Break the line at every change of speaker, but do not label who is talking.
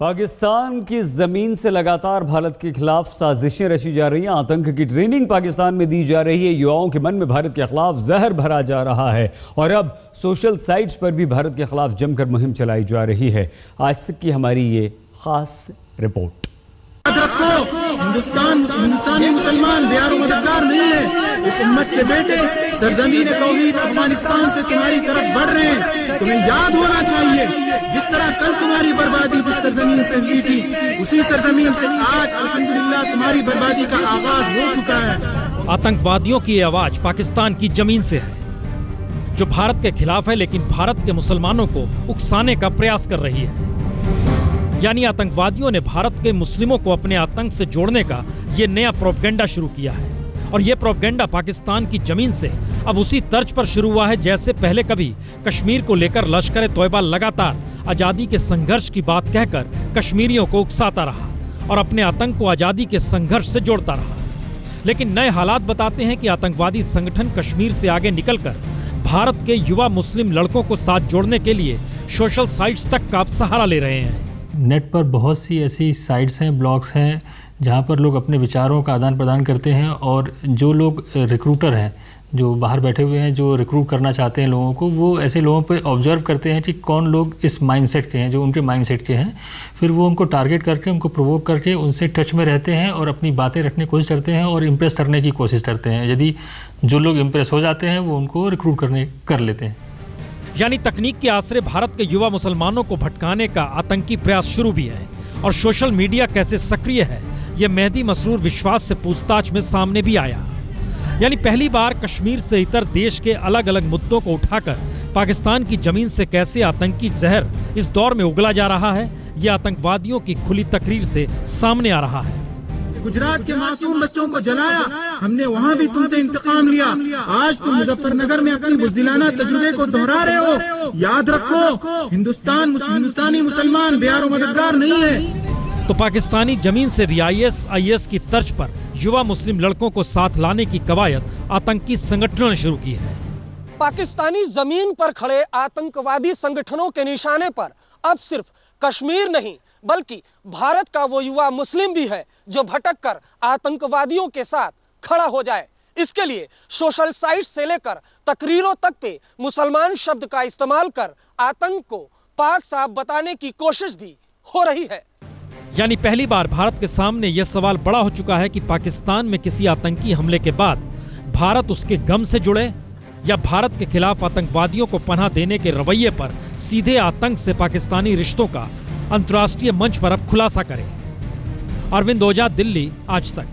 पाकिस्तान की जमीन से लगातार भारत के खिलाफ साजिशें रची जा रही हैं। आतंक की ट्रेनिंग पाकिस्तान में दी जा रही है। युवाओं के मन में भारत के खिलाफ जहर भरा जा रहा है और अब सोशल साइट्स पर भी भारत के खिलाफ जमकर मुहिम चलाई जा रही है। आज तक की हमारी ये खास रिपोर्ट।
हिंदुस्तान मुसलमान बिहार मददगार नहीं है। इस उम्मत के बेटे सरजमीन तौहीद अफगानिस्तान से तुम्हारी तरफ बढ़ रहे हैं। तुम्हें याद होना चाहिए, जिस तरह कल तुम्हारी बर्बादी जिस सरजमीन से हुई थी, उसी सरजमीन से आज अल्हम्दुलिल्लाह तुम्हारी बर्बादी का आगाज हो चुका है।
आतंकवादियों की ये आवाज पाकिस्तान की जमीन से है, जो भारत के खिलाफ है, लेकिन भारत के मुसलमानों को उकसाने का प्रयास कर रही है। यानी आतंकवादियों ने भारत के मुस्लिमों को अपने आतंक से जोड़ने का ये नया प्रोपगेंडा शुरू किया है। और ये प्रोपगेंडा पाकिस्तान की जमीन से अब उसी तर्ज पर शुरू हुआ है जैसे पहले कभी कश्मीर को लेकर लश्कर-ए-तौयबा लगातार आजादी के संघर्ष की बात कहकर कश्मीरियों को उकसाता रहा और अपने आतंक को आजादी के संघर्ष से जोड़ता रहा। लेकिन नए हालात बताते हैं कि आतंकवादी संगठन कश्मीर से आगे निकलकर भारत के युवा मुस्लिम लड़कों को साथ जोड़ने के लिए सोशल साइट्स तक का सहारा ले रहे हैं।
नेट पर बहुत सी ऐसी साइट्स हैं, ब्लॉग्स हैं, जहां पर लोग अपने विचारों का आदान प्रदान करते हैं और जो लोग रिक्रूटर हैं, जो बाहर बैठे हुए हैं, जो रिक्रूट करना चाहते हैं लोगों को, वो ऐसे लोगों पे ऑब्जर्व करते हैं कि कौन लोग इस माइंडसेट के हैं, जो उनके माइंडसेट के हैं। फिर वो उनको टारगेट करके, उनको प्रोवोक करके उनसे टच में रहते हैं और अपनी बातें रखने की कोशिश करते हैं और इम्प्रेस करने की कोशिश करते हैं। यदि जो लोग इम्प्रेस हो जाते हैं वो उनको रिक्रूट कर लेते हैं।
यानी तकनीक के आसरे भारत के युवा मुसलमानों को भटकाने का आतंकी प्रयास शुरू भी है। और सोशल मीडिया कैसे सक्रिय है, यह मेहदी मसरूर विश्वास से पूछताछ में सामने भी आया। यानी पहली बार कश्मीर से इतर देश के अलग अलग मुद्दों को उठाकर पाकिस्तान की जमीन से कैसे आतंकी जहर इस दौर में उगला जा रहा है, यह आतंकवादियों की खुली तकरीर से सामने आ रहा है।
गुजरात के मासूम बच्चों को जलाया, हमने वहाँ भी तुमसे इंतकाम लिया। आज तुम मुजफ्फरनगर में अपनी बुज़दिलाना तजुर्बे को दोहरा रहे हो। याद रखो, हिंदुस्तानी मुसलमान बिहार मददगार नहीं है।
तो पाकिस्तानी जमीन से भी IS की तर्ज पर युवा मुस्लिम लड़कों को साथ लाने की कवायद आतंकी संगठनों ने शुरू की है।
पाकिस्तानी जमीन पर खड़े आतंकवादी संगठनों के निशाने पर अब सिर्फ कश्मीर नहीं बल्कि भारत का वो युवा मुस्लिम भी है जो भटक कर आतंकवादियों के साथ खड़ा हो जाए। इसके लिए सोशल साइट्स से लेकर तकरीरों तक पे मुसलमान शब्द का इस्तेमाल कर आतंक को पाक साफ बताने की कोशिश भी हो रही है।
यानी पहली बार भारत के सामने यह सवाल बड़ा हो चुका है कि पाकिस्तान में किसी आतंकी हमले के बाद भारत उसके गम से जुड़े या भारत के खिलाफ आतंकवादियों को पनाह देने के रवैये पर सीधे आतंक से पाकिस्तानी रिश्तों का अंतर्राष्ट्रीय मंच पर अब खुलासा करें। अरविंद ओझा, दिल्ली, आज तक।